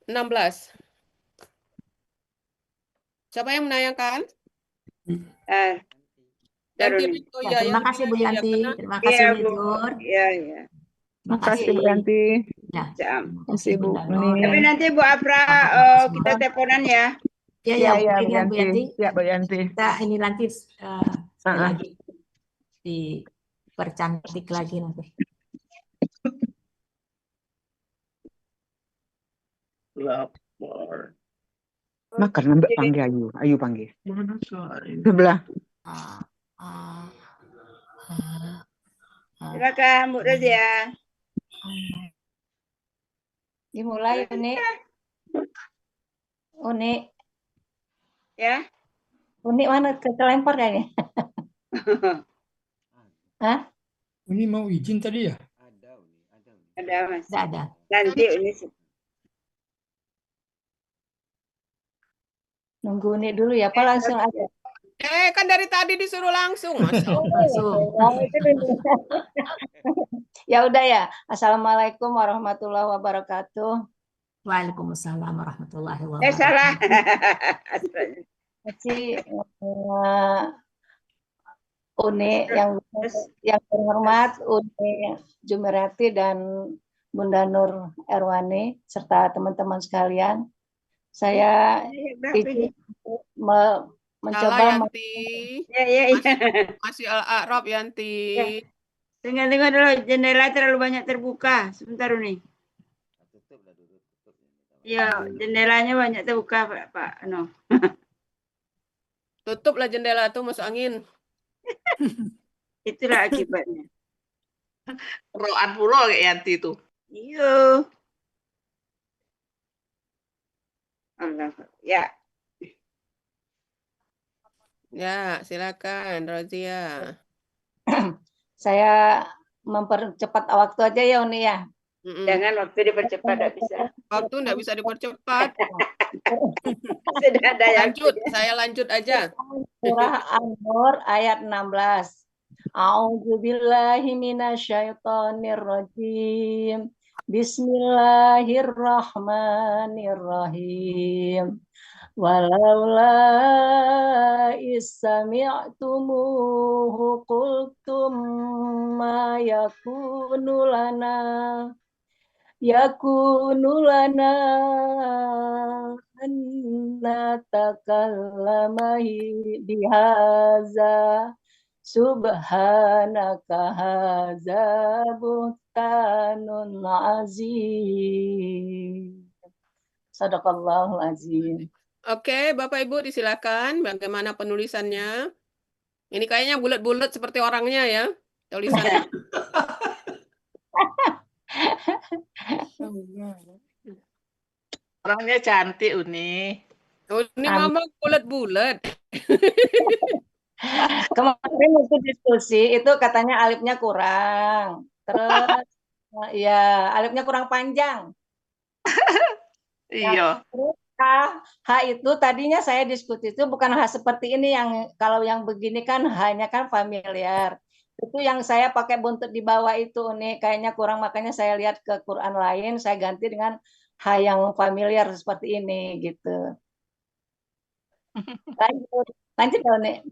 16. Siapa yang menanyakan? Ah, taruh Yanti nih. lagi. Oh Ya, iya, terima Yanti kasih Bu lagi ya. Yanti. Karena Terima Iya, kasih Bu. Nur. Iya, iya. Terima Makasih Bu kasih. Yanti. Ya, Jam. terima kasih Makasih Bu Bunda Uni. Nur Tapi dan nanti Bu Afra kita Oh, teleponan ya. ya iya ya iya boleh Bu ya Bu Yanti. Yanti. Ya Bu Yanti. Kita ini nanti sekali Heeh. lagi dipercantik lagi nanti. Lapor. Makan nambah panggil Ayu. Ayu panggil. Mana saya? Sebelah. Ah, ah, ah, ah, Silakan Bu Razia. Dimulai Uni. Uni. Ya. Uni mana kelempar kayaknya? Hah? Ini mau izin tadi ya? Ada Mas. ada. Nanti ini Nunggu Uni dulu ya, apa langsung aja? kan dari tadi disuruh langsung, Mas. Langsung. Ya udah ya. Assalamualaikum warahmatullahi wabarakatuh. Waalaikumsalam warahmatullahi salah. wabarakatuh. Masih Uni yang terhormat Uni Jumiarti dan Bunda Nur Erwani serta teman-teman sekalian. Saya izin mencoba Yanti. Ya. Masih Al-A'rab Yanti. Ya. Tengok dulu, jendela terlalu banyak terbuka. Sebentar Uni. Ya, jendelanya banyak terbuka Pak. No. Tutuplah jendela tuh masuk angin. Itulah akibatnya. Roan pulo kayak Yanti itu. Iya. Allah. Ya. Ya, silakan Rozia. Saya mempercepat waktu aja ya Uni ya. Jangan waktu dipercepat, tidak bisa. Waktu tidak bisa dipercepat. Sudah ada yang lanjut, saya lanjut aja. Surah An-Nur ayat 16. A'udzubillahi minasyaitonirrajim. Bismillahirrahmanirrahim. Walaula isami'tumuhu qultum ma yakunu lana an natakallama bihaza subhanaka haza buhtanun azim. Sadaqallahul azim. Oke, Bapak Ibu disilakan bagaimana penulisannya. Ini kayaknya bulat-bulat seperti orangnya ya, tulisannya. Orangnya cantik Uni. Ini mama bulat-bulat. Kemarin waktu diskusi itu katanya alifnya kurang. Terus ya alifnya kurang panjang. Iya. Terus H itu tadinya saya diskusi itu bukan H seperti ini yang kalau yang begini kan H-nya kan familiar. Itu yang saya pakai buntut di bawah itu nih kayaknya kurang, makanya saya lihat ke Quran lain saya ganti dengan H yang familiar seperti ini gitu. Lanjut nih.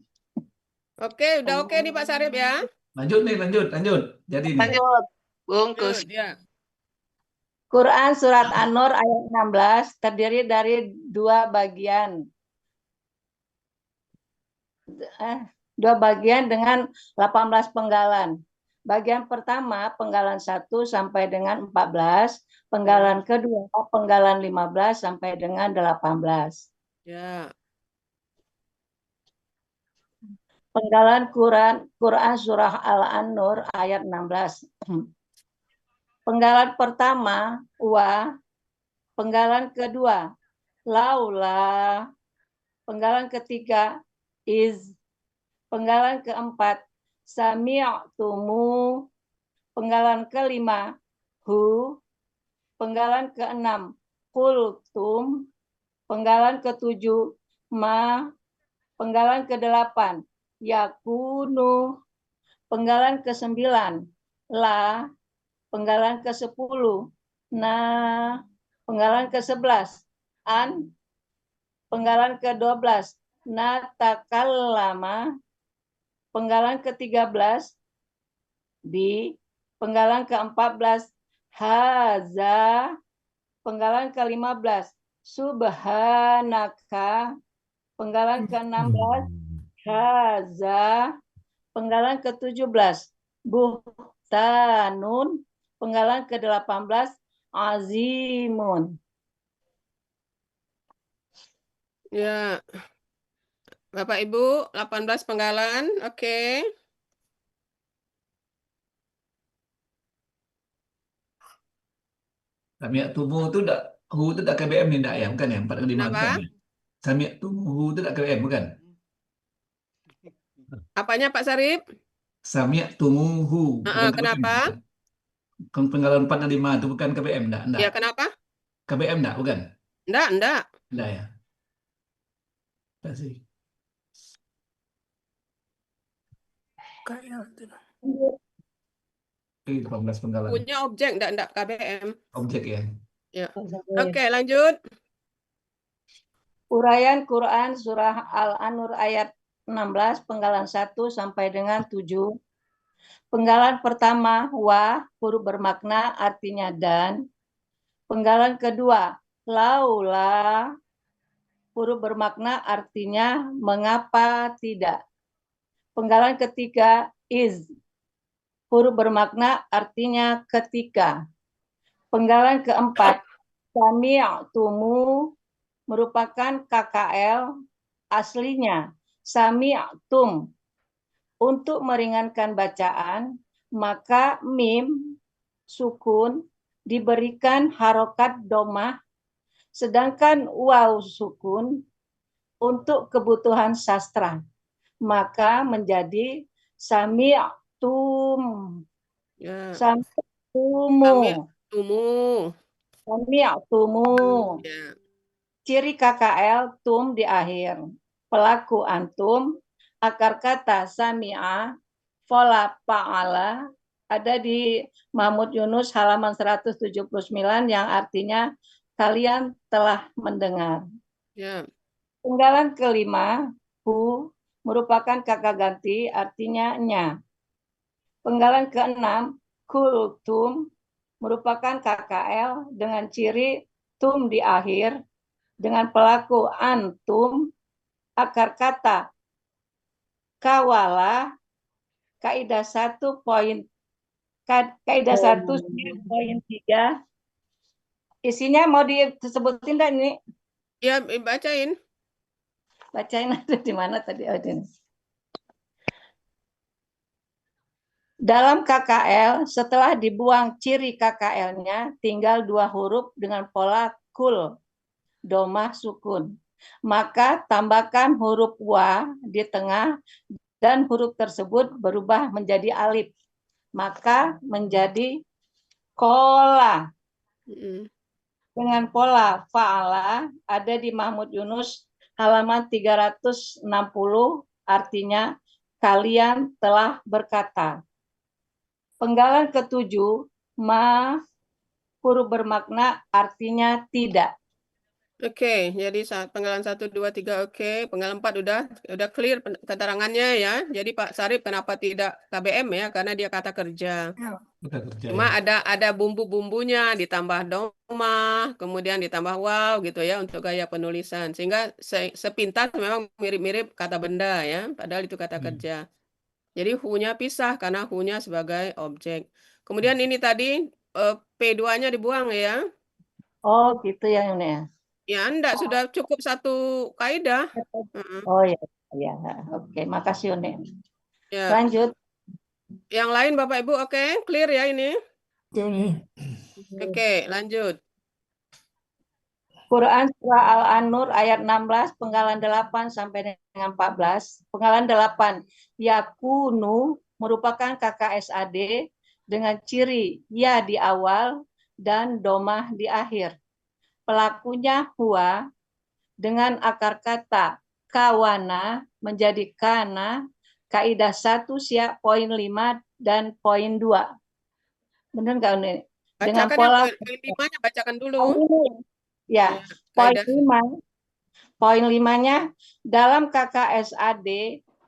Oke, udah oke nih Pak Sarip ya. Lanjut. Jadi nih. Lanjut. Bungkus. Ya. Quran Surat An-Nur ayat 16 terdiri dari dua bagian. Dua bagian dengan 18 penggalan. Bagian pertama penggalan 1 sampai dengan 14, penggalan kedua penggalan 15 sampai dengan 18. Ya. Penggalan Quran Surah Al-An-Nur ayat 16. Penggalan pertama wa, penggalan kedua laula, penggalan ketiga iz, penggalan keempat sami'tumu, penggalan kelima hu, penggalan keenam qultum, penggalan ketujuh ma, penggalan kedelapan yakunu, penggalan ke-9 la, penggalan ke-10 na, Penggalan ke-11 an. Penggalan ke-12 natakallama. Penggalan ke-13 bi. Penggalan ke-14 haza. Penggalan ke-15 subhanaka. Penggalan ke-16 haza. Penggalan ke-17 buhtanun. Penggalan ke-18 azimun. Ya, Bapak Ibu, 18 penggalan. Oke. Samiat tumu itu tak hu itu tak KBM ni tak ya, bukan ya? 4 kali 5 Kenapa? bukan ya? Samiat tumu hu itu tak KBM bukan? Apanya Pak Sarip? Samiat tumu hu bukan KBM. Kenapa? Kan penggalan 4 dan 5 itu bukan KBM tak? Enggak. Ya, kenapa? KBM tak bukan? Enggak. Enggak ya. Tak sih. Oke, 18 penggalan. Punya objek, enggak KBM. Objek ya. Ya. Oke, lanjut. Uraian Quran Surah Al-An-Nur ayat 16, penggalan 1 sampai dengan 7. Penggalan pertama, wa, huruf bermakna artinya dan. Penggalan kedua, laula, huruf bermakna artinya mengapa tidak. Penggalan ketiga, iz, huruf bermakna artinya ketika. Penggalan keempat, sami'tumu, merupakan KKL aslinya sami'tum. Untuk meringankan bacaan, maka mim sukun diberikan harokat domah, sedangkan waw sukun untuk kebutuhan sastra, maka menjadi sami'tum. Ya. Sami'tumu. Sami'tumu. Ya. Ciri KKL tum di akhir. Pelaku antum, akar kata sami'a, fola pa'ala, ada di Mahmud Yunus halaman 179 yang artinya kalian telah mendengar. Ya. Penggalan kelima, hu, merupakan kata ganti artinya nya. Penggalan keenam, kultum, merupakan KKL dengan ciri tum di akhir, dengan pelaku antum, akar kata kawala, kaidah 1.3, isinya mau disebutin enggak ini? Ya, bacain. Bacain ada di mana tadi? Oh, ini. Dalam KKL, setelah dibuang ciri KKL-nya, tinggal 2 huruf dengan pola kul, domah sukun. Maka tambahkan huruf wa di tengah dan huruf tersebut berubah menjadi alif. Maka menjadi kola. Dengan pola fa'ala ada di Mahmud Yunus halaman 360, artinya kalian telah berkata. Penggalan ketujuh, ma, huruf bermakna artinya tidak. Oke, jadi penggalan 1, 2, 3 oke. Penggalan 4 udah clear keterangannya ya. Jadi Pak Sarip kenapa tidak KBM ya? Karena dia kata kerja. Cuma ada bumbu-bumbunya, ditambah domah, kemudian ditambah waw gitu ya untuk gaya penulisan. Sehingga sepintas memang mirip-mirip kata benda ya, padahal itu kata kerja. Jadi hu-nya pisah karena hu-nya sebagai objek. Kemudian ini tadi P2-nya dibuang ya. Oh, gitu ya ini ya. Ya, enggak, sudah cukup 1 kaidah. Oh ya, ya. Oke, makasih Une. Ya. Lanjut. Yang lain Bapak Ibu oke, clear ya ini? Oke, lanjut. Quran Surah Al-An-Nur ayat 16, penggalan 8 sampai dengan 14. Penggalan 8, yakunu merupakan KKSAD dengan ciri ya di awal dan domah di akhir. Pelakunya huwa dengan akar kata kawana menjadi kana, kaidah 1 siap poin 5 dan poin 2. Benar nggak Uni? dengan Bacakan yang pola poin 5-nya, bacakan dulu. ya, poin 5. Poin 5-nya, dalam KKSAD,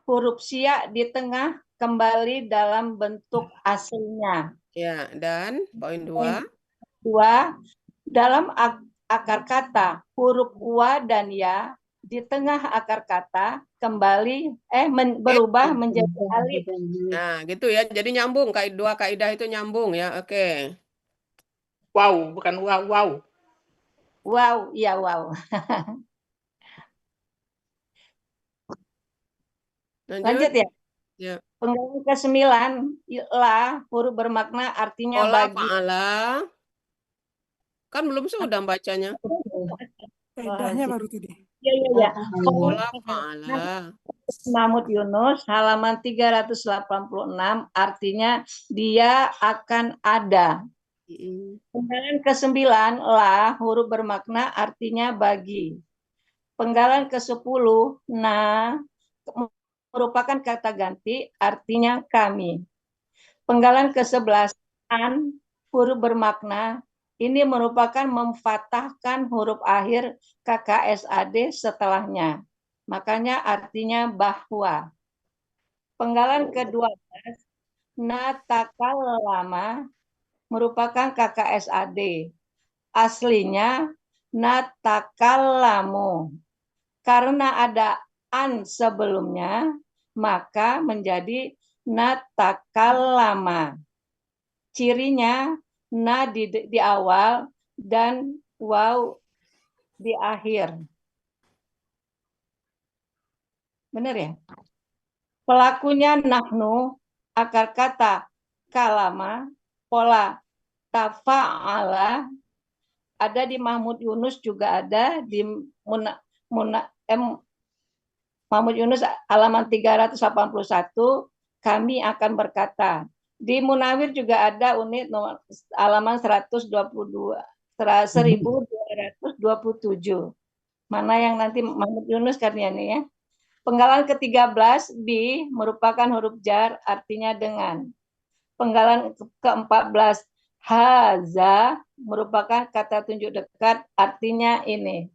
huruf siak di tengah kembali dalam bentuk aslinya. Ya, dan poin 2. 2, dalam akar kata, huruf wa dan ya di tengah akar kata kembali berubah menjadi alif. Nah, gitu ya. Jadi nyambung, dua kaidah itu nyambung ya. Oke. Wow, bukan wow, wow. Wow, iya wow. Lanjut ya. Ya. Penggalan ke-9, la, huruf bermakna artinya Pola bagi. fa'ala. Kan belum sudah bacanya. Kaidahnya baru tadi. Iya. Pola fa'ala. Mahmud Yunus, halaman 386, artinya dia akan ada. Penggalan ke-9, la, huruf bermakna artinya bagi. Penggalan ke-10, na, merupakan kata ganti, artinya kami. Penggalan ke-11, an, huruf bermakna, ini merupakan memfathahkan huruf akhir KKSAD setelahnya. Makanya artinya bahwa. Penggalan ke-12, natakallama, merupakan KKSAD. Aslinya natakallamu. Karena ada an sebelumnya, maka menjadi natakallama. Cirinya na di awal dan waw di akhir. Benar ya? Pelakunya nahnu, akar kata kalama, pola tafa'ala, ada di Mahmud Yunus juga ada di Mahmud Yunus halaman 381, kami akan berkata. Di Munawir juga ada unit halaman 122, 1227. Mana yang nanti Mahmud Yunus kan ya nih ya. Penggalan ke-13, bi, merupakan huruf jar, artinya dengan. Penggalan ke-14, haza, merupakan kata tunjuk dekat, artinya ini.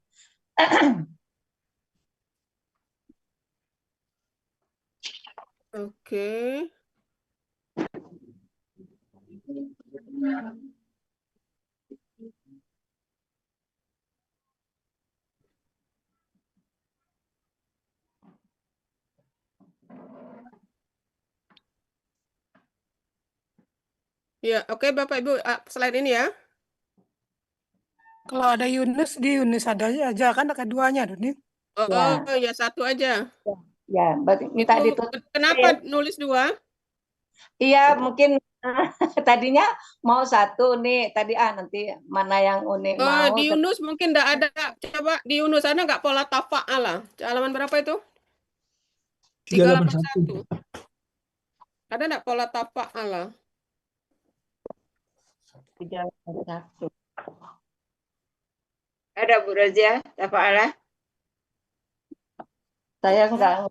Oke. Ya, oke Bapak Ibu, slide ini ya. Kalau ada Yunus, di Yunus ada aja kan keduanya, Doni. Oh, ya satu aja. Ya, minta Itu ditulis. kenapa nulis 2? Iya, mungkin tadinya mau 1 nih, tadi nanti mana yang unik mau. Di Yunus mungkin enggak ada. Coba di Yunus ada enggak pola tafa'ala? Halaman berapa itu? 381. Ada enggak pola tafa'ala? 381. Ada Bu Razia, tafa'ala? Saya enggak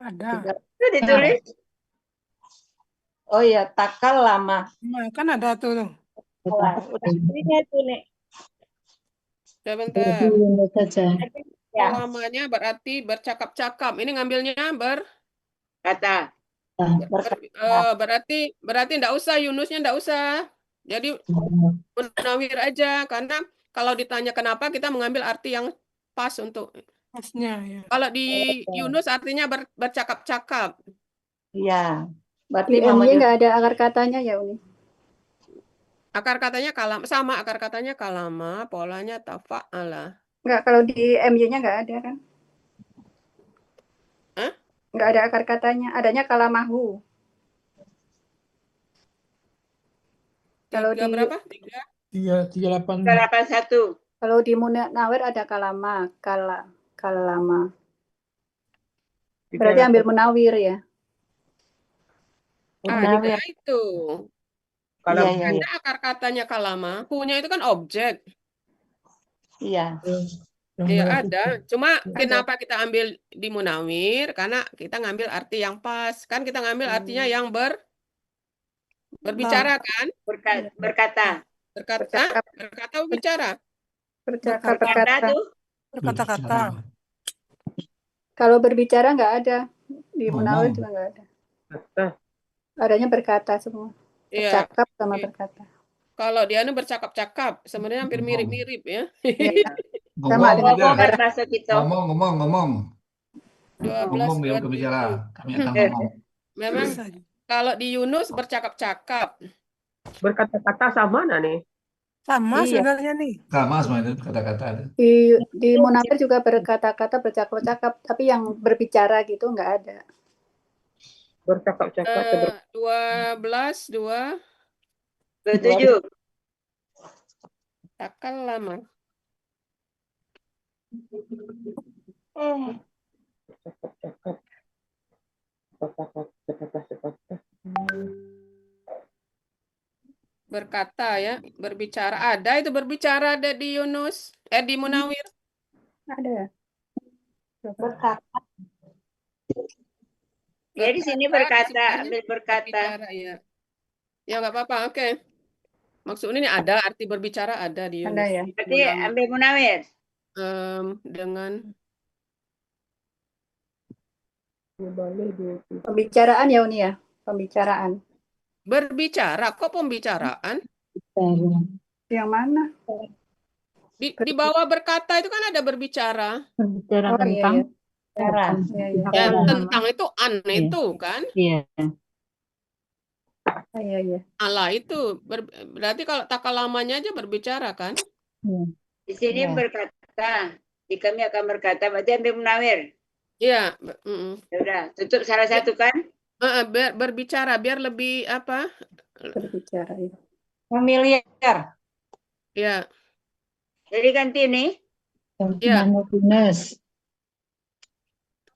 Ada. Itu ditulis. Oh iya, takal lama. Nah, kan ada tuh. Udah ini itu nih. Sebentar. Ya. Lamanya berarti bercakap-cakap. Ini ngambilnya Kata. berarti enggak usah Yunusnya enggak usah. Jadi Munawir aja karena kalau ditanya kenapa kita mengambil arti yang pas untuk Pasnya ya. kalau di Yunus artinya bercakap-cakap. Iya. Berarti Di MY mamanya nggak ada akar katanya ya Uni? Akar katanya kalam sama akar katanya kalama, polanya tafa'ala. Nggak, kalau di MY-nya nggak ada kan? Hah? Nggak ada akar katanya, adanya kalamahu. Kalau di berapa? 381. Kalau di Munawir ada kalama, kalama. Berarti ambil Munawir ya? Ada itu. Kalau ada akar katanya kalama, punya itu kan objek. Iya. Iya ada. Cuma kenapa kita ambil di Munawir? Karena kita ngambil arti yang pas. Kan kita ngambil artinya yang Berbicara kan? Berkata. Berkata, berkata atau bicara? Bercakap, Berkata berkata. tuh. Berkata-kata. Kalau berbicara nggak ada. Di Munawir Ngomong. juga nggak ada. Kata. Adanya berkata semua. Iya. Bercakap sama Oke. berkata. Kalau dia bercakap-cakap, sebenarnya hampir Ngomong. mirip-mirip ya. Iya. Sama Ngomong dengan juga. Ngomong kan masuk itu. Ngomong. 12, Ngomong ya bukan 27. bicara. Kami akan ngomong. Memang Bisa juga. kalau di Yunus bercakap-cakap. Berkata-kata sama nah nih. Sama Iya. sebenarnya nih. Sama semua itu kata-kata. Di Munawir juga berkata-kata, bercakap-cakap, tapi yang berbicara gitu nggak ada. Bercakap-cakap. 12, 2, 27. takal lama. Berkata ya, berbicara. Ada itu berbicara ada di Yunus. Di Munawir. Ada ya? Berkata. Ya di sini Berkata, berkata, sebelahnya ambil berkata. berbicara, ya. Ya nggak apa-apa, oke. Maksudnya ini ada arti berbicara ada di Ada Yunus. ya? Berarti ambil Munawir. Dengan Pembicaraan ya Uni ya? Pembicaraan. berbicara, kok pembicaraan? Yang mana? Di bawah berkata itu kan ada berbicara. Berbicara Oh iya tentang ya. Bicara. Iya iya. Ya, Bicara. tentang itu an itu kan? Iya. Iya iya. Allah itu. Berarti kalau takal lamanya aja berbicara kan? Iya. Di sini Iya. berkata. Di kami akan berkata. Berarti ambil Munawir. Iya. Ya udah, tutup salah satu kan? Berbicara biar lebih apa? Berbicara ya. Familiar. Ya, Jadi ganti nih. ya. Monotonous.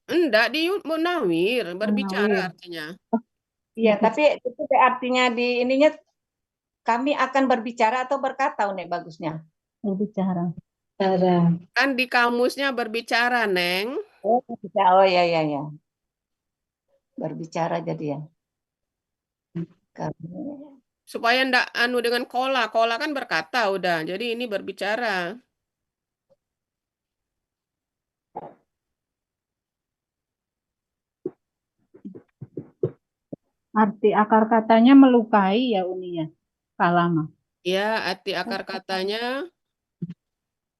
Enggak di Munawir berbicara Munawir. artinya. Iya, tapi itu artinya di ininya kami akan berbicara atau berkata, Nek, bagusnya. Berbicara. Kan di kamusnya berbicara, Neng. Oh ya. Berbicara jadi ya. Kami Supaya ndak anu dengan kola. Kola kan berkata udah. Jadi ini berbicara. Arti akar katanya melukai ya Uni ya. Kalama. Ya, arti akar katanya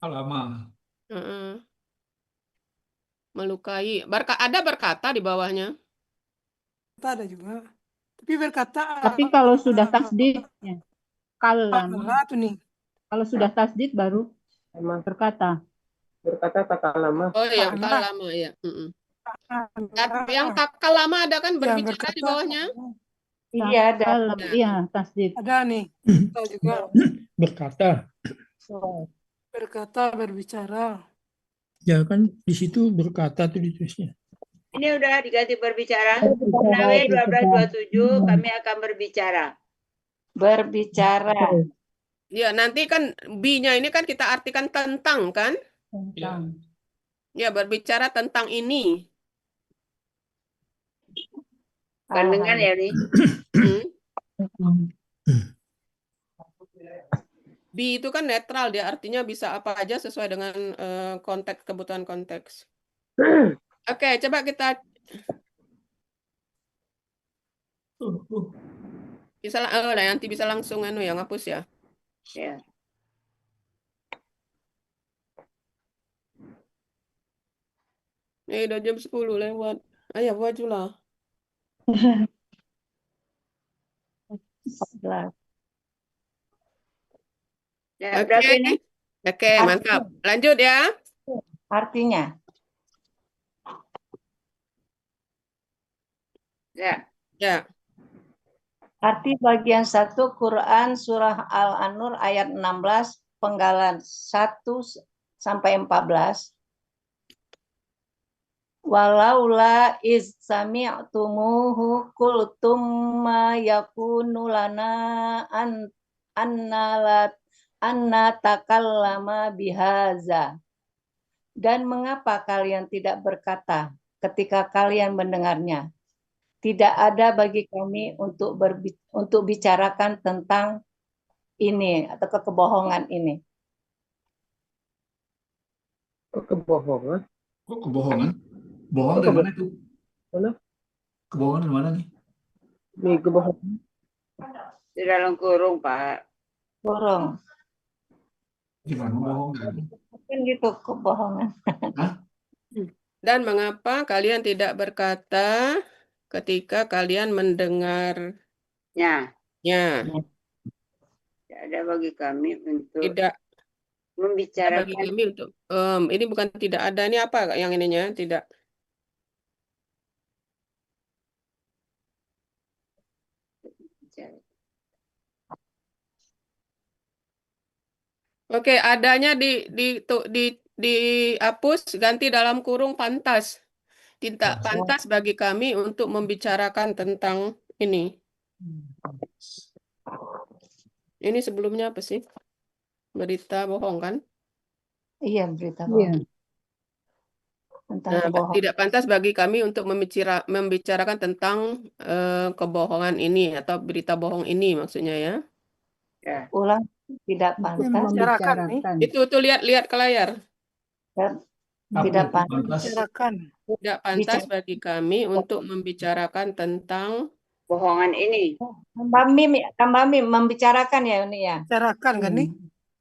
Lama. melukai. Ada berkata di bawahnya. Kita ada juga. Tapi berkata. Tapi kalau sudah tasdidnya. Kalama. Tuh nih. Kalau sudah tasdid baru berkata. Berkata takal lama. Oh iya, takal lama ya. Yang takal lama ada kan berbicara di bawahnya? Iya ada. Iya, tasdid. Ada nih. Kita juga. Berkata. Berkata, berbicara. Ya kan di situ berkata tuh ditulisnya. Ini udah diganti berbicara. Munawir 1227 kami akan berbicara. Berbicara. Ya, nanti kan B-nya ini kan kita artikan tentang kan? Tentang. Ya, berbicara tentang ini. Pandangan ya nih. B itu kan netral, dia artinya bisa apa aja sesuai dengan konteks, kebutuhan konteks. Oke, coba kita bisa nanti bisa langsung yang hapus ya. Ya. Udah jam 10 lewat. Ayo bajulah. 14. Ya, berarti ini Oke, mantap. Lanjut ya. Artinya. ya. Ya. Arti bagian 1 Quran Surah Al-An-Nur ayat 16 penggalan 1 sampai 14. Walaula iz sami'tumuhu qultum ma yakunu lana anna takallama bihaza. Dan mengapa kalian tidak berkata ketika kalian mendengarnya? tidak ada bagi kami untuk bicarakan tentang ini atau kebohongan ini. Kebohongan. Kok kebohongan? Bohong Kok dari mana itu? Mana? Kebohongan dari mana nih? Nih kebohongan. Di dalam kurung, Pak. Kurung. Gimana bohong? Mungkin gitu kebohongan. Dan mengapa kalian tidak berkata ketika kalian mendengarnya? Ya, tidak ada bagi kami untuk Tidak bagi membicarakan. kami untuk ini bukan tidak ada, ini apa yang ininya? Tidak. Oke, adanya dihapus, ganti dalam kurung pantas. Tidak pantas bagi kami untuk membicarakan tentang ini. Ini sebelumnya apa sih? Berita bohong kan? Iya, berita bohong. Tentang Nah, kebohongan. tidak pantas bagi kami untuk membicarakan tentang kebohongan ini atau berita bohong ini maksudnya ya. Ya. Ulang, tidak pantas. Membicarakan nih. Itu lihat ke layar. Tidak pantas. Bicarakan. Tidak pantas bagi kami untuk membicarakan tentang Bohongan ini. Kambami membicarakan ya ini ya. Bicarakan kan nih?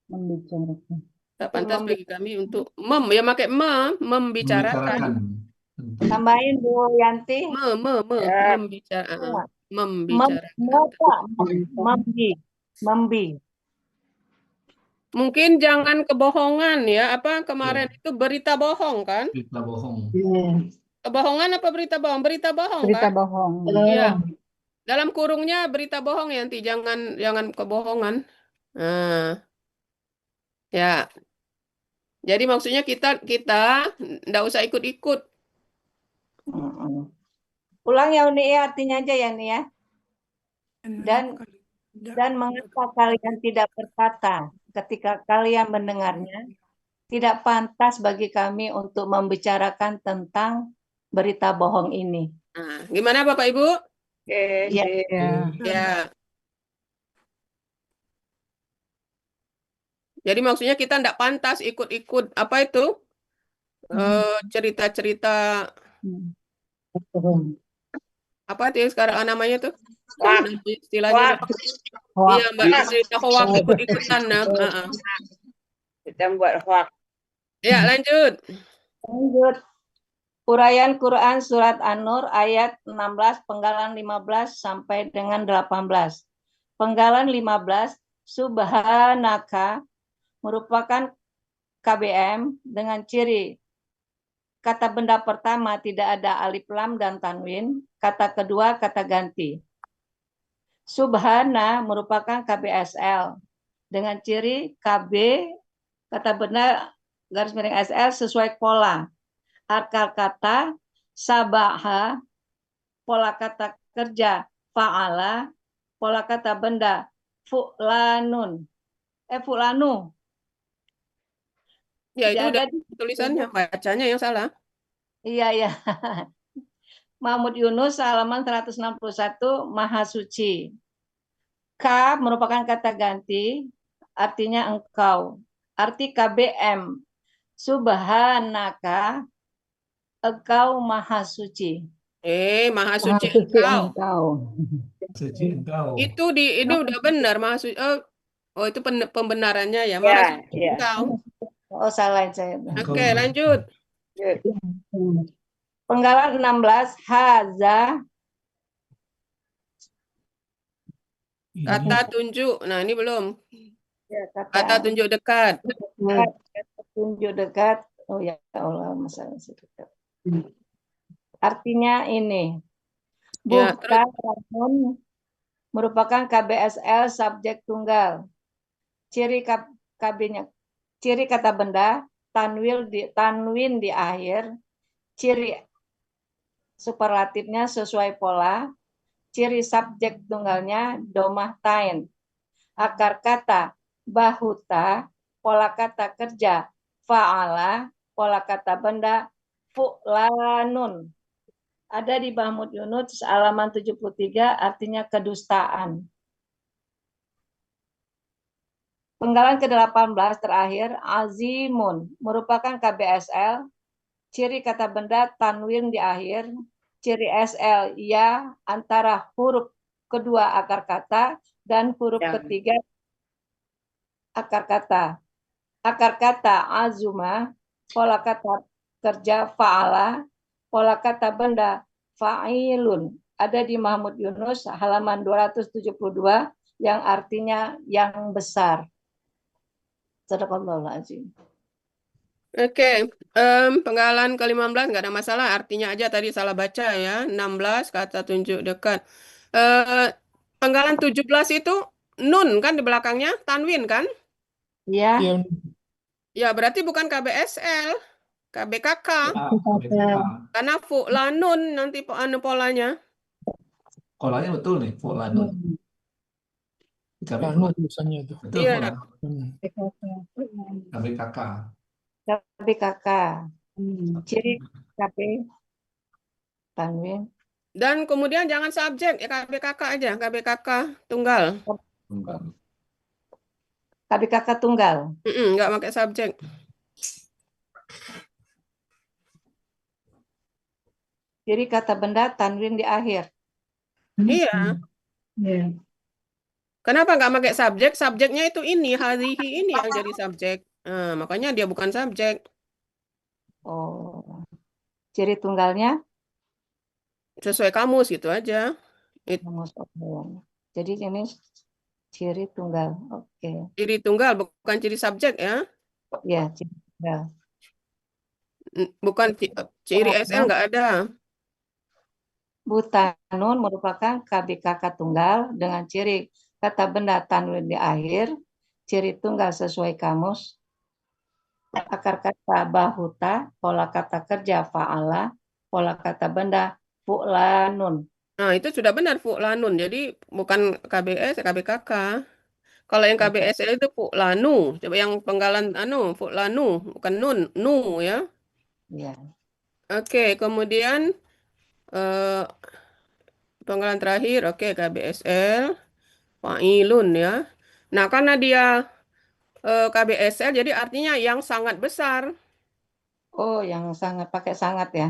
Membicarakan. tidak pantas bagi kami untuk pakai membicarakan. Tambahin Bu Yanti. Membicarakan. Membi. Mungkin jangan kebohongan ya. Apa kemarin itu berita bohong kan? Berita bohong. Kebohongan apa berita bohong? Berita bohong Berita kan? bohong. Iya. Dalam kurungnya berita bohong Yanti, jangan kebohongan. Nah. Ya. Jadi maksudnya kita nggak usah ikut-ikut. Ulang ya Uni ya, artinya aja ya Uni ya. Dan mengapa kalian tidak berkata ketika kalian mendengarnya, tidak pantas bagi kami untuk membicarakan tentang berita bohong ini. Nah, gimana Bapak Ibu? Ya. Ya. Jadi maksudnya kita tidak pantas ikut-ikut apa itu cerita-cerita apa itu sekarang namanya tuh? Istilahnya. Iya Mbak, cerita hoax ikut-ikutan. Kita buat hoax. Ya lanjut. Uraian Quran Surat An-Nur ayat 16 penggalan 15 sampai dengan 18. Penggalan 15, Subhanaka merupakan KBM dengan ciri kata benda pertama tidak ada alif lam dan tanwin, kata kedua kata ganti. Subhana merupakan KBSL dengan ciri KB kata benda garis miring SL sesuai pola. Akar kata sabaha, pola kata kerja fa'ala, pola kata benda fulanun. Fulanu. Ya itu udah tulisannya, bacanya yang salah. Iya ya. Mahmud Yunus halaman 161 Maha Suci. K merupakan kata ganti, artinya engkau. Arti KBM. Subhanaka, engkau Maha Suci. Maha Suci engkau. Suci engkau. Itu ini udah benar Maha Suci. Oh itu pembenarannya ya. Maha Suci engkau. Oh salah saya. Oke, lanjut. Penggalan 16 haza. Kata tunjuk. Nah, ini belum. Ya, kata tunjuk dekat. Kata tunjuk dekat. Oh ya Allah, masalah dekat. Artinya ini. Bukan merupakan KBSL subjek tunggal. Ciri KB-nya, ciri kata benda tanwin di akhir, ciri superlatifnya sesuai pola, ciri subjek tunggalnya domah tain, akar kata bahuta, pola kata kerja fa'ala, pola kata benda fu'lanun, Ada di Mahmud Yunus halaman 73, artinya kedustaan. Penggalan ke-18 terakhir, azimun, merupakan KBSL, ciri kata benda tanwin di akhir, ciri SL ya antara huruf kedua akar kata dan huruf ketiga akar kata. Akar kata azuma, pola kata kerja fa'ala, pola kata benda fa'ilun. Ada di Mahmud Yunus halaman 272 yang artinya yang besar. Sadaqallahul azim. Oke, penggalan ke-15 nggak ada masalah, artinya aja tadi salah baca ya. 16 kata tunjuk dekat. Penggalan 17 itu nun kan di belakangnya, tanwin kan? Iya. Ya, Ya, berarti bukan KBSL, KBKK. Karena fu'lanun nanti polanya. Polanya betul nih, Fulanun. Lanu tulisannya itu. Betul, Iya. Fulan. KBKK. KBKK. Ciri KB tanwin. Dan kemudian jangan subjek, ya KBKK aja, KBKK tunggal. KBKK tunggal. Nggak pakai subjek. Ciri kata benda tanwin di akhir. Iya. Ya. Kenapa nggak pakai subjek? Subjeknya itu ini, hadhihi ini yang jadi subjek. Nah, makanya dia bukan subjek. Oh. Ciri tunggalnya Sesuai kamus gitu aja. kamus. Jadi ini ciri tunggal. Oke. Ciri tunggal bukan ciri subjek ya. Ya, ciri tunggal. Bukan ciri SL nggak ada. Butanun merupakan KBKK tunggal dengan ciri kata benda tanwin di akhir, ciri tunggal sesuai kamus, akar kata bahuta, pola kata kerja fa'ala, pola kata benda fu'lanun. Nah, itu sudah benar fu'lanun. Jadi bukan KBS, KBKK. Kalau yang KBSL itu fu'lanu. Coba yang penggalan fu'lanu, bukan nun, nu ya. Ya. Oke, kemudian penggalan terakhir, oke, KBSL, fa'ilun ya. Nah, karena dia KBSL, jadi artinya yang sangat besar. Oh, yang sangat pakai sangat ya.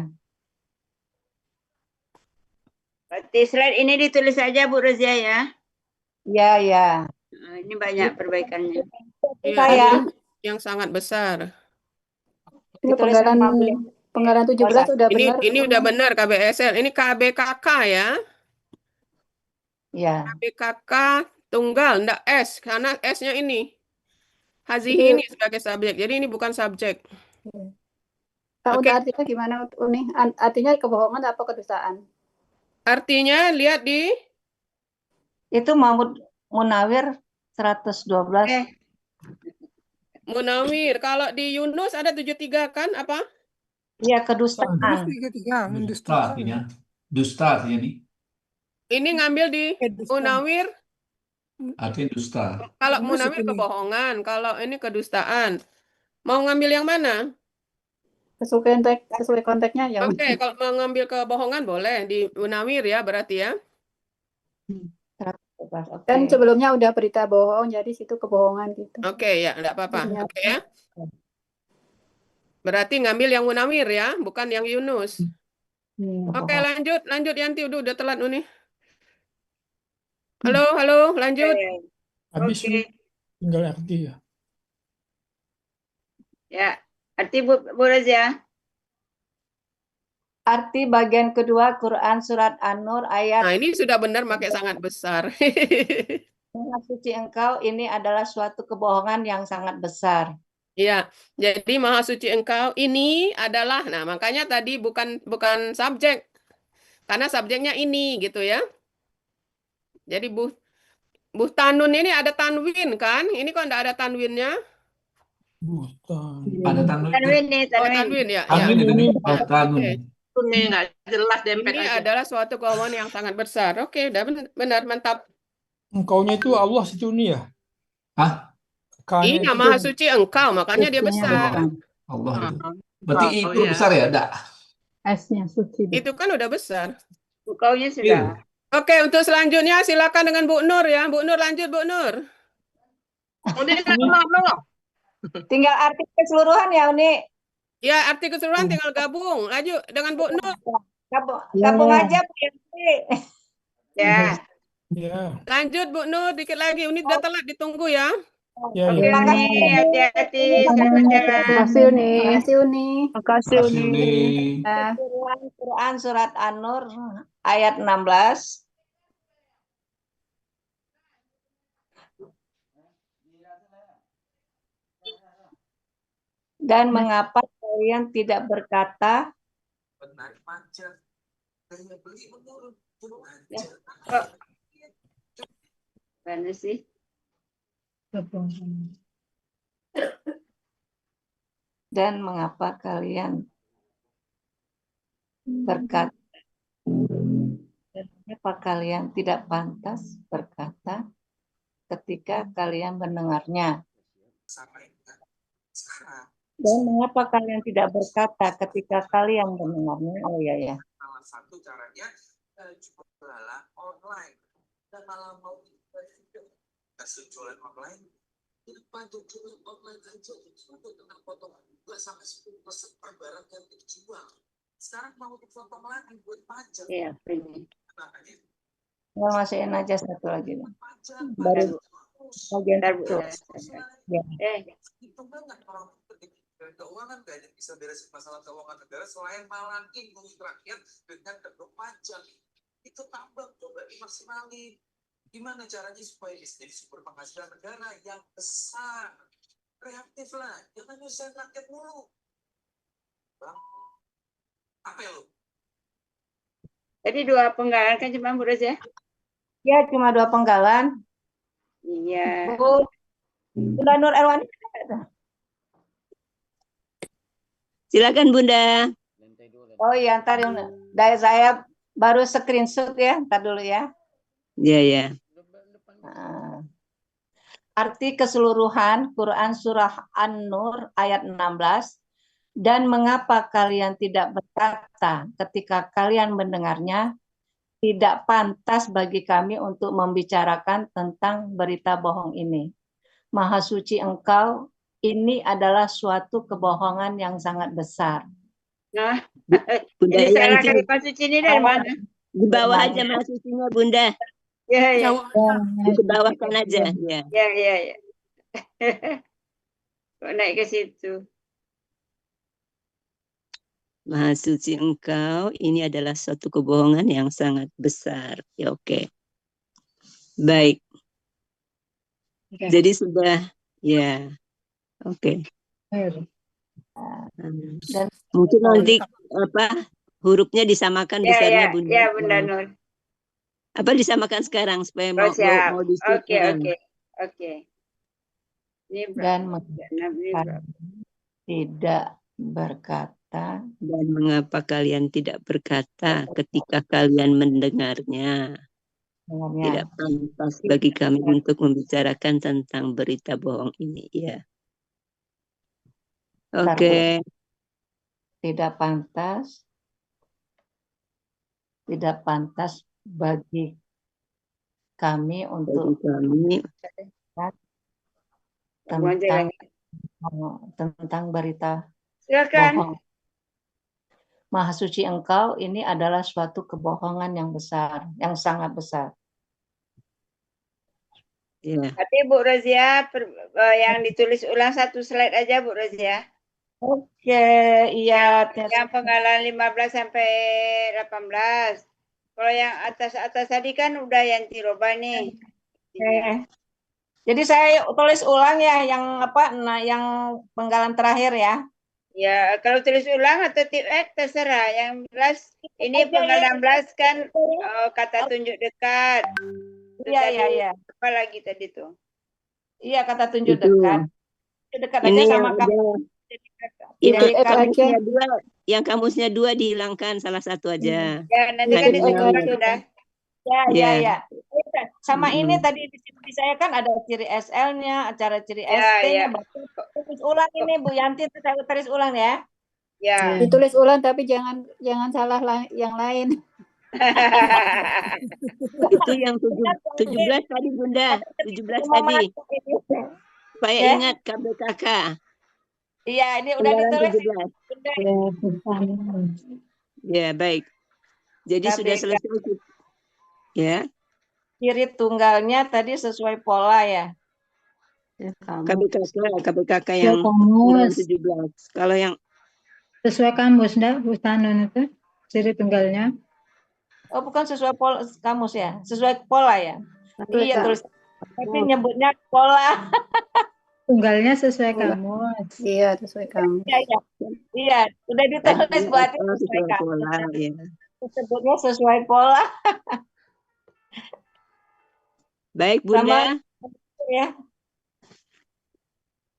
Berarti slide ini ditulis saja Bu Rozia ya. Iya, ya. Nah, ini banyak perbaikannya. Iya, Saya yang sangat besar. Itu ditulis sama beliau. penggalan 17 udah benar. Ini udah benar KBSL. Ini KBKK ya. Ya. KBKK tunggal, enggak S. Karena S-nya ini. Hazihi ini sebagai subjek. Jadi ini bukan subjek. Kak, Oke. untuk artinya gimana Uni? Artinya kebohongan apa kedustaan? Artinya lihat di Itu Mahmud Munawir 112. Munawir. Kalau di Yunus ada 73 kan? Apa? Iya, Terus kedustaan. 33 Dusta artinya. Dusta artinya nih. Ini ngambil di Munawir. Artinya dusta. Kalau Yunus Munawir itu nih. kebohongan. Kalau ini kedustaan. Mau ngambil yang mana? Sesuai konteksnya ya. Oke, kalau mau ngambil kebohongan boleh di Munawir ya berarti ya. Oke. Kan sebelumnya udah berita bohong, jadi situ kebohongan gitu. Oke ya, enggak apa-apa. Iya. Oke ya. Berarti ngambil yang Munawir ya, bukan yang Yunus. Oke, lanjut Yanti, udah telat nih. Halo, lanjut. Habis Oke. tinggal arti ya. Ya, arti Bu Rozia. Arti bagian kedua Quran surat An-Nur ayat Nah, ini sudah benar pakai sangat besar. Maha suci engkau ini adalah suatu kebohongan yang sangat besar. Iya, jadi Maha Suci Engkau ini adalah, nah makanya tadi bukan subjek, karena subjeknya ini gitu ya. Jadi buhtanun ini ada tanwin kan? Ini kok enggak ada tanwinnya? Bukan. Ada tanwin. Tanwin nih, Oh, tanwin. tanwin ya. Tanwin Ya. itu nih. Ya, Tanwin. oke. Ini nggak jelas dempet Ini aja. adalah suatu kebohongan yang sangat besar. Oke, udah benar, mantap. Engkaunya itu Allah situ nih ya. Hah? Kanya Iya, itu Maha Suci Engkau, makanya dia Sucinya besar. Allah itu. Ah, Berarti oh, itu iya. besar ya? Enggak. S-nya suci. Itu kan udah besar. Bukaunya sudah. Oke, untuk selanjutnya silakan dengan Bu Nur ya. Bu Nur lanjut Bu Nur. Uni ngomong. Tinggal arti keseluruhan ya Uni. Ya, arti keseluruhan tinggal gabung. Lanjut dengan Bu Nur. Gabung aja Bu Yanti. Ya. Ya, Lanjut Bu Nur, dikit lagi. Uni udah telat, ditunggu ya. ya, Oke, ya. Uni, hati-hati. Selamat jalan. Makasih Uni. Makasih Uni. Makasih Makasih, Uni. Ya. Quran surat An-Nur ayat 16. Dan mengapa kalian tidak berkata Mana sih? dan mengapa kalian berkata dan mengapa kalian tidak pantas berkata ketika kalian mendengarnya? Dan mengapa kalian tidak berkata ketika kalian mendengarnya? Oh ya ya. Salah satu caranya jualan online dan malah mau jualan online. Kenapa jualan online aja untuk tentang potongan 2 sampai 10% per barang yang dijual. Sekarang mau potong lagi buat pajak. Iya, ini. Mau masukin aja satu lagi. Baru. Bagian Bentar, Bu. itu. Ya. Itu banget orang keuangan gak ada bisa beresin masalah keuangan negara selain malangin duit rakyat dengan kedok pajak. Itu tambang coba dimaksimalin. Gimana caranya supaya bisa jadi sumber penghasilan negara yang besar? Kreatif lah, jangan nyusahin rakyat mulu. Bang, apa lu? Tadi 2 penggalan kan cuma Bu Roz ya? Ya, cuma 2 penggalan. Iya. Bu Bunda Nur Erwani. Silakan Bunda. Oh iya, ntar dari saya baru screenshot ya, ntar dulu ya. Ya, ya. Nah, arti keseluruhan Quran surah An-Nur ayat 16. Dan mengapa kalian tidak berkata ketika kalian mendengarnya, tidak pantas bagi kami untuk membicarakan tentang berita bohong ini. Maha suci Engkau, ini adalah suatu kebohongan yang sangat besar. Nah, Bunda ini salah Yanti, kalimat suci ini dari mana? di bawah aja Maha Sucinya Bunda. Ya, ya. Di bawahkan aja. Ya. Ya, ya, ya. Kok naik ke situ? Maha suci Engkau, ini adalah suatu kebohongan yang sangat besar. Ya, oke. Baik. Jadi sudah, ya. Oke. Dan Mungkin nanti apa hurufnya disamakan Ya, besarnya ya, Bunda. ya, Bunda Nur. Apa disamakan sekarang supaya Oh, siap. mau Oke, diskusikan. oke. Oke. Ini dan berapa? tidak berkata Dan mengapa kalian tidak berkata ketika kalian mendengarnya? Tidak pantas bagi kami untuk membicarakan tentang berita bohong ini. Ya. Oke. tidak pantas bagi kami untuk tentang berita Silakan. bohong. Maha suci Engkau, ini adalah suatu kebohongan yang besar, yang sangat besar. Ya. Tapi Bu Rozia yang ditulis ulang 1 slide aja Bu Rozia. Oke, iya. Yang penggalan 15 sampai 18. Kalau yang atas-atas tadi kan udah Yanti Roba nih. Jadi saya tulis ulang ya yang apa? Nah, yang penggalan terakhir ya. Ya, kalau tulis ulang atau tipek terserah. Yang jelas ini penggalan 16 kan kata tunjuk dekat. Iya, iya, iya. Apa lagi tadi tuh? Iya, kata tunjuk dekat. Tunjuk dekat aja Ini sama kamu. Ini kamusnya 2, yang kamusnya 2 dihilangkan salah satu aja. Ya, nanti kan disesuaikan sudah. Ya. Sama ini tadi di saya kan ada ciri SL-nya, acara ciri ST-nya. Tulis ulang ini Bu Yanti, saya tulis ulang ya. Ya. Ditulis ulang tapi jangan salah yang lain. Itu yang 17 tadi Bunda, 17 tadi. Supaya Ya. ingat KBKK. Iya, ini udah Penggalan ditulis. 17. Ya, baik. Jadi sudah KBK. selesai. Ya. Ciri tunggalnya tadi sesuai pola ya. KBKK Ya, yang penggalan kamus. 17. Kalau yang Sesuai kamus, enggak, Bu Tanun itu ciri tunggalnya. Oh, bukan sesuai pola kamus ya, sesuai pola ya. Iya, tulis. Tapi nyebutnya pola. Tunggalnya sesuai kamus. Iya, sesuai kamus. Iya, iya. Iya, udah ditulis berarti sesuai sesuai kamus. pola ya. Disebutnya sesuai pola. Baik Sama Bunda. ya.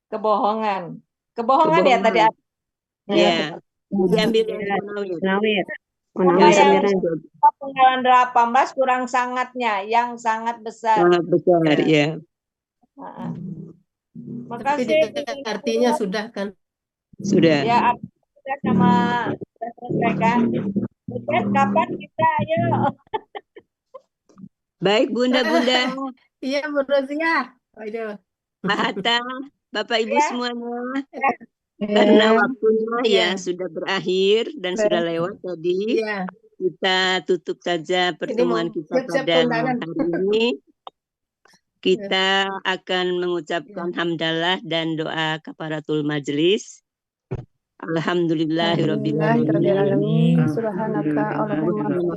Kebohongan. Kebohongan ya tadi. Ya. Diambil yang Munawir. Penggalan 18 kurang sangatnya, yang sangat besar. Sangat besar ya. Makasih. Artinya sudah kan? Sudah. Ya, sudah sama sudah selesai kan? Terus kapan kita ayo? Baik Bunda-bunda. Iya Bu Rosia. Aduh. Pak Hatta, Bapak Ibu Ya. semuanya. Karena waktunya ya sudah berakhir dan sudah lewat tadi. Iya. Kita tutup saja pertemuan kita siap-siap pada kondangan. hari ini. Kita akan mengucapkan hamdalah dan doa kafaratul majelis. Alhamdulillahirrabbilalamin. Subhanaka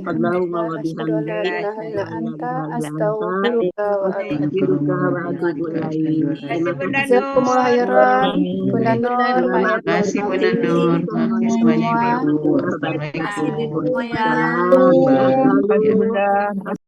Allahumma asyhadu an la ilaha illa anta astaghfiruka wa atubu ilaik. Jazakumullah khairan. Bunda Nur, Terima kasih Bunda Nur. Terima kasih semuanya Ibu. Assalamualaikum. Assalamualaikum. Terima kasih Bunda.